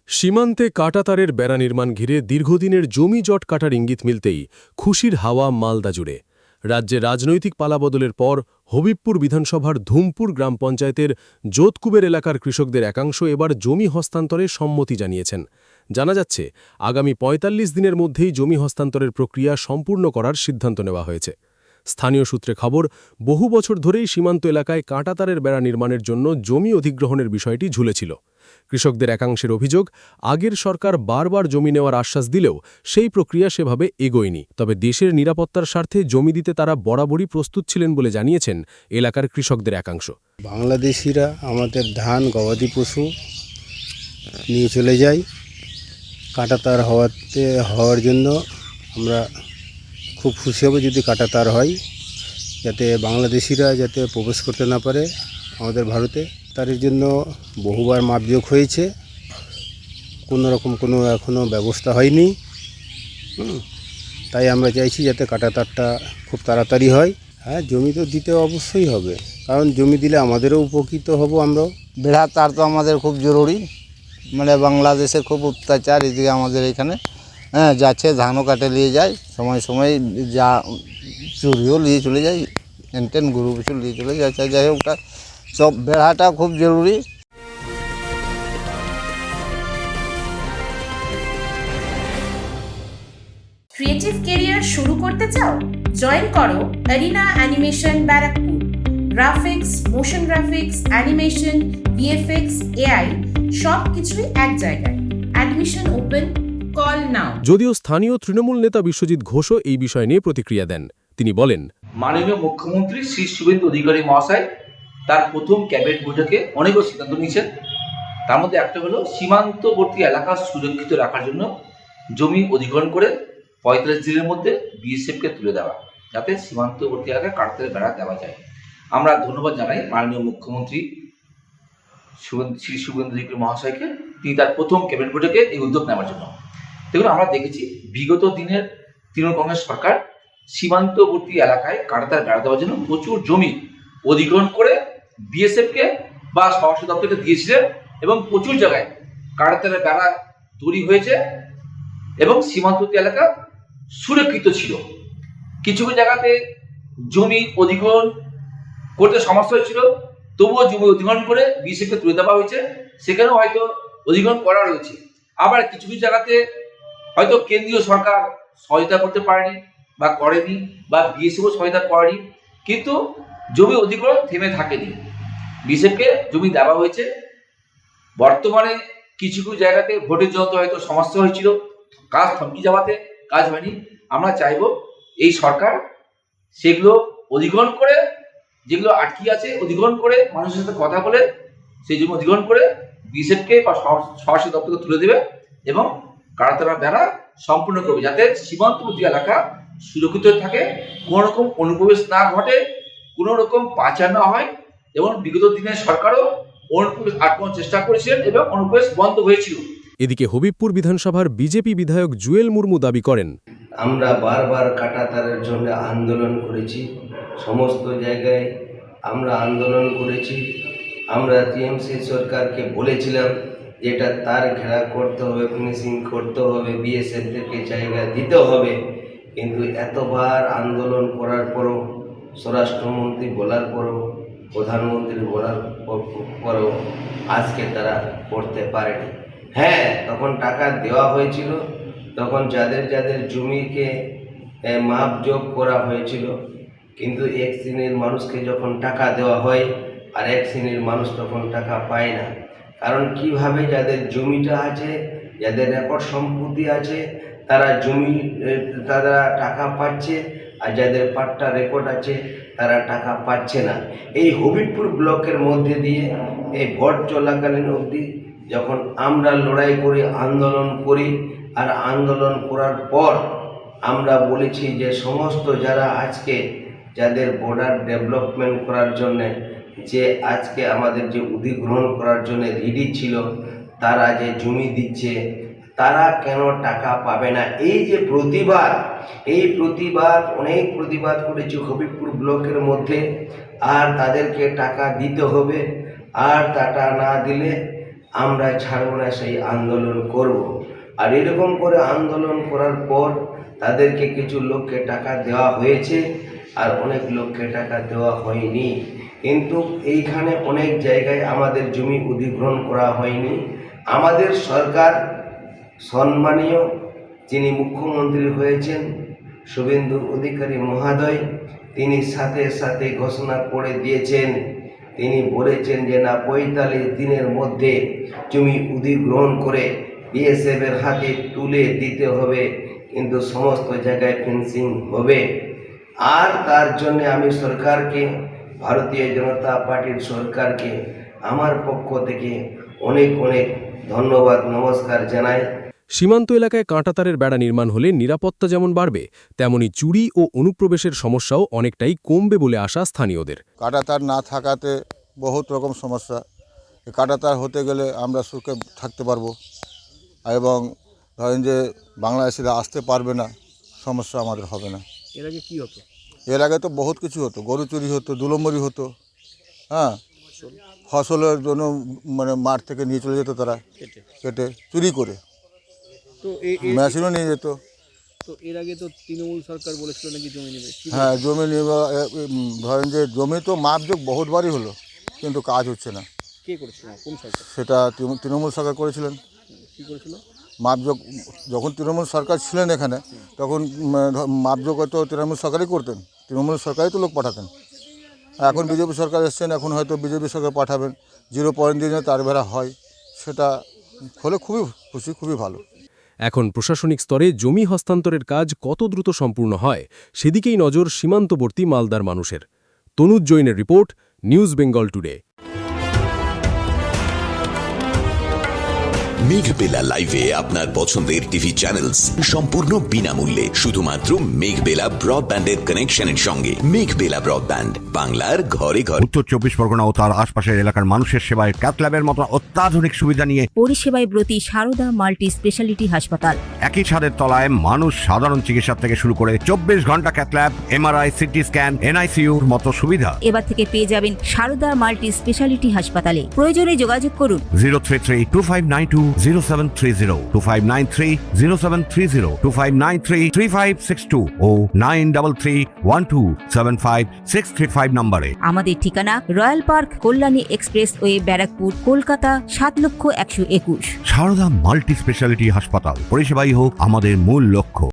সীমান্তে কাঁটাতারের বেড়া নির্মাণ ঘিরে দীর্ঘদিনের জমি জট কাটার ইঙ্গিত মিলতেই খুশির হাওয়া মালদা জুড়ে। রাজ্যে রাজনৈতিক পালাবদলের পর হবিবপুর বিধানসভার ধুমপুর গ্রাম পঞ্চায়েতের যোধকুবের এলাকার কৃষকদের একাংশ এবার জমি হস্তান্তরে সম্মতি জানিয়েছেন। জানা যাচ্ছে, আগামী ৪৫ দিনের মধ্যেই জমি হস্তান্তরের প্রক্রিয়া সম্পূর্ণ করার সিদ্ধান্ত নেওয়া হয়েছে। স্থানীয় সূত্রে খবর, বহু বছর ধরেই সীমান্ত এলাকায় কাঁটাতারের বেড়া নির্মাণের জন্য জমি অধিগ্রহণের বিষয়টি ঝুলেছিল। কৃষকদের একাংশের অভিযোগ, আগের সরকার বারবার জমি নেওয়ার আশ্বাস দিলেও সেই প্রক্রিয়া সেভাবে এগোয়নি। তবে দেশের নিরাপত্তার স্বার্থে জমি দিতে তারা বরাবরই প্রস্তুত ছিলেন বলে জানিয়েছেন এলাকার কৃষকদের একাংশ। বাংলাদেশিরা আমাদের ধান গবাদি পশু নিয়ে চলে যায়। কাঁটাতার হওয়ার জন্য আমরা খুব খুশি হব যদি কাঁটাতার হয়, যাতে বাংলাদেশিরা যাতে প্রবেশ করতে না পারে আমাদের ভারতে। তার জন্য বহুবার মাপজোক হয়েছে, কোনো রকম এখনও ব্যবস্থা হয়নি। তাই আমরা চাইছি যাতে কাঁটাতারটা খুব তাড়াতাড়ি হয়। হ্যাঁ, জমি তো দিতে অবশ্যই হবে, কারণ জমি দিলে আমাদেরও উপকৃত হব আমরাও। বেড়া তার তো আমাদের খুব জরুরি, মানে বাংলাদেশের খুব অত্যাচার এদিকে আমাদের এখানে। যাচ্ছে ধানও কাটে নিয়ে যায়, সময় সময় যা চুরিও নিয়ে চলে যায়, এনটেন গরু পিছু নিয়ে চলে যাচ্ছে। যাই হোক, ওটা সব বেড়াটা খুব জরুরি। ক্রিয়েটিভ ক্যারিয়ার শুরু করতে চাও? জয়েন করো arena animation Barrackpore. Graphics, motion graphics, animation, VFX, AI সব কিছুই এক জায়গায়। Admission open, call now. যদিও স্থানীয় তৃণমূল নেতা বিশ্বজিৎ ঘোষও এই বিষয় নিয়ে প্রতিক্রিয়া দেন। তিনি বলেন, মাননীয় মুখ্যমন্ত্রী শ্রী শুভেন্দু অধিকারী মহাশয় তার প্রথম ক্যাবিনেট বৈঠকে অনেকগুলো সিদ্ধান্ত নিয়েছেন। তার মধ্যে একটা হলো সীমান্তবর্তী এলাকা সুরক্ষিত রাখার জন্য জমি অধিগ্রহণ করে ৪৫ দিনের মধ্যে বিএসএফকে তুলে দেওয়া, যাতে সীমান্তবর্তী এলাকায় কাঁটাতারের বেড়া দেওয়া যায়। আমরা ধন্যবাদ জানাই মাননীয় মুখ্যমন্ত্রী শ্রী শুভেন্দু অধিকারী মহাশয়কে, তিনি তার প্রথম ক্যাবিনেট বৈঠকে এই উদ্যোগ নেওয়ার জন্য। দেখুন, আমরা দেখেছি বিগত দিনের তৃণমূল কংগ্রেস সরকার সীমান্তবর্তী এলাকায় কাঁটাতার বেড়া দেওয়ার জন্য প্রচুর জমি অধিগ্রহণ করে বিএসএফকে বা স্বরাষ্ট্র দপ্তরকে দিয়েছিলেন, এবং প্রচুর জায়গায় কাঁটাতারের বেড়া তৈরি হয়েছে এবং সীমান্তবর্তী এলাকা সুরক্ষিত ছিল। কিছু কিছু জায়গাতে জমি অধিগ্রহণ করতে সমস্যা হয়েছিল, তবুও জমি অধিগ্রহণ করে বিএসএফকে তুলে দেওয়া হয়েছে, সেখানেও হয়তো অধিগ্রহণ করা রয়েছে। আবার কিছু কিছু জায়গাতে হয়তো কেন্দ্রীয় সরকার সহায়তা করতে পারেনি বা করেনি, বা বিএসএফও সহায়তা করেনি, কিন্তু জমি অধিগ্রহণ থেমে থাকেনি, বিএসএফকে জমি দেওয়া হয়েছে। বর্তমানে কিছু কিছু জায়গাতে ভোটের জন্য হয়তো সমস্যা হয়েছিল, কাজ থমকে যাওয়াতে কাজ হয়নি। আমরা চাইব এই সরকার সেগুলো অধিগ্রহণ করে, যেগুলো আটকে আছে অধিগ্রহণ করে, মানুষের সাথে কথা বলে সেই জমি অধিগ্রহণ করে বিএসএফকে বা স্বরাষ্ট্র দপ্তরকে তুলে দেবে এবং কাঁটাতার বেড়া সম্পূর্ণ করবে, যাতে সীমান্তবর্তী এলাকা সুরক্ষিত থাকে, কোনো রকম অনুপ্রবেশ না ঘটে, কোনো রকম পাচার না হয়। এবং বিগত দিনে সরকারও অনুপ্রবেশ আটকানোর চেষ্টা করেছিলেন এবং অনুপ্রবেশ বন্ধ হয়েছিল। এদিকে হবিবপুর বিধানসভার বিজেপি বিধায়ক জুয়েল মুর্মু দাবি করেন, আমরা বারবার কাঁটাতারের জন্য আন্দোলন করেছি, সমস্ত জায়গায় আমরা আন্দোলন করেছি। আমরা টিএমসি সরকারকে বলেছিলাম যেটা তার ঘেরা করতে হবে, ফিনিশিং করতে হবে, বিএসএফদেরকে জায়গা দিতে হবে, কিন্তু এতবার আন্দোলন করার পরও, স্বরাষ্ট্রমন্ত্রী বলার পরও, প্রধানমন্ত্রী বলার পরও আজকে তারা করতে পারেনি। হ্যাঁ, তখন টাকা দেওয়া হয়েছিল, তখন যাদের যাদের জমিকে মাপজোক করা হয়েছিল, কিন্তু এক শ্রেণীর মানুষকে যখন টাকা দেওয়া হয় আর এক শ্রেণীর মানুষ তখন টাকা পায় না। কারণ কিভাবে যাদের জমিটা আছে, যাদের রেকর্ড সম্পত্তি আছে, তারা টাকা পাচ্ছে, আর যাদের পাট্টা রেকর্ড আছে তারা টাকা পাচ্ছে না। এই হবিবপুর ব্লকের মধ্যে দিয়ে এই ভোট চলাকালীন অবধি যখন আমরা লড়াই করি, আন্দোলন করি, আর আন্দোলন করার পর আমরা বলেছি যে সমস্ত যারা আজকে যাদের বর্ডার ডেভেলপমেন্ট করার জন্য যে আজকে আমাদের যে অধিগ্রহণ করার জন্য রেডি ছিল, তারা যে জমি দিচ্ছে, তারা কেন টাকা পাবে না? এই যে প্রতিবাদ, এই প্রতিবাদ অনেক প্রতিবাদ করেছি হবিবপুর ব্লকের মধ্যে, আর তাদেরকে টাকা দিতে হবে, আর টাকা না দিলে আমরা ছাড়ব না, সেই আন্দোলন করব। আর এরকম করে আন্দোলন করার পর তাদেরকে কিছু লোককে টাকা দেওয়া হয়েছে আর অনেক লোককে টাকা দেওয়া হয়নি। কিন্তু এইখানে অনেক জায়গায় আমাদের জমি অধিগ্রহণ করা হয়নি। আমাদের সরকার সম্মানীয় যিনি মুখ্যমন্ত্রী হয়েছেন শুভেন্দু অধিকারী মহোদয়, তিনি সাথে সাথে ঘোষণা করে দিয়েছেন, তিনি বলেছেন যে না ৪৫ দিনের মধ্যে জমি অধিগ্রহণ করে বিএসএফ এর হাতে তুলে দিতে হবে, কিন্তু সমস্ত জায়গায় ফেন্সিং হবে। আর তার জন্য আমি সরকারকে, ভারতীয় জনতা পার্টির সরকারকে আমার পক্ষ থেকে অনেক অনেক ধন্যবাদ, নমস্কার জানাই। সীমান্ত এলাকায় কাঁটাতারের বেড়া নির্মাণ হলে নিরাপত্তা যেমন বাড়বে, তেমনি চুরি ও অনুপ্রবেশের সমস্যাও অনেকটাই কমবে বলে আশা স্থানীয়দের। কাঁটাতার না থাকাতে বহুত রকম সমস্যা। কাঁটাতার হতে গেলে আমরা সুখে থাকতে পারবো, এবং ধরেন যে বাংলাদেশিরা আসতে পারবে না, সমস্যা আমাদের হবে না। এর আগে কি হতো? এর আগে তো বহুত কিছু হতো, গরু চুরি হতো, 2 নম্বরই হতো। হ্যাঁ, ফসলের জন্য মানে মাঠ থেকে নিয়ে চলে যেত তারা কেটে চুরি করে, তো মেশিনও নিয়ে যেত। তো এর আগে তো তৃণমূল সরকার বলেছিল নাকি জমি নেবে। হ্যাঁ, জমি নিয়ে ধরেন যে জমি তো মাপযোগ বহুতবারই হলো, কিন্তু কাজ হচ্ছে না। কে করেছিল, কোন সরকার? সেটা তৃণমূল সরকার করেছিলেন। কি করেছিল? মাপযোগ যখন তৃণমূল সরকার ছিলেন এখানে, তখন মাপযোগ তো তৃণমূল সরকারই করতেন, তৃণমূল সরকারই তো লোক পাঠাতেন। এখন বিজেপি সরকার এসছেন, এখন হয়তো বিজেপি সরকার পাঠাবেন, 0.2 দিনে তার বেড়া হয়, সেটা হলে খুবই খুশি, খুবই ভালো। এখন প্রশাসনিক স্তরে জমি হস্তান্তরের কাজ কত দ্রুত সম্পূর্ণ হয় সেদিকেই নজর সীমান্তবর্তী মালদার মানুষের। তনুজ জৈনের report, news Bengal today. Meghbela লাইভে আপনার পছন্দের টিভি চ্যানেলস সম্পূর্ণ বিনামূল্যে, শুধুমাত্র মেঘবেলা ব্রডব্যান্ডের কানেকশনের সঙ্গে। মেঘবেলা ব্রডব্যান্ড, বাংলার ঘরে ঘরে। উত্তর 24 পরগনা ও তার আশপাশের এলাকার মানুষের সেবায় ক্যাথল্যাবের মতো অত্যাধুনিক সুবিধা নিয়ে পরিষেবায় ব্রতী সারদা মাল্টি স্পেশালিটি হাসপাতাল। একই ছাদের তলায় মানুষ সাধারণ চিকিৎসা থেকে শুরু করে 24 ঘন্টা ক্যাথল্যাব, এমআরআই, সিটি স্ক্যান, এনআইসিউর মতো সুবিধা এবার থেকে পেয়ে যাবেন সারদা মাল্টি স্পেশালিটি হাসপাতালে। প্রয়োজনে যোগাযোগ করুন 033-2592-0730, 2593-0730, 2593-3562 ও 9331275635 নম্বরে। আমাদের ঠিকানা royal park, Kalyani expressway, Barrackpore, Kolkata 7,121,000। Sarada multi speciality হাসপাতাল, পরিষেবাই হোক আমাদের মূল লক্ষ্য।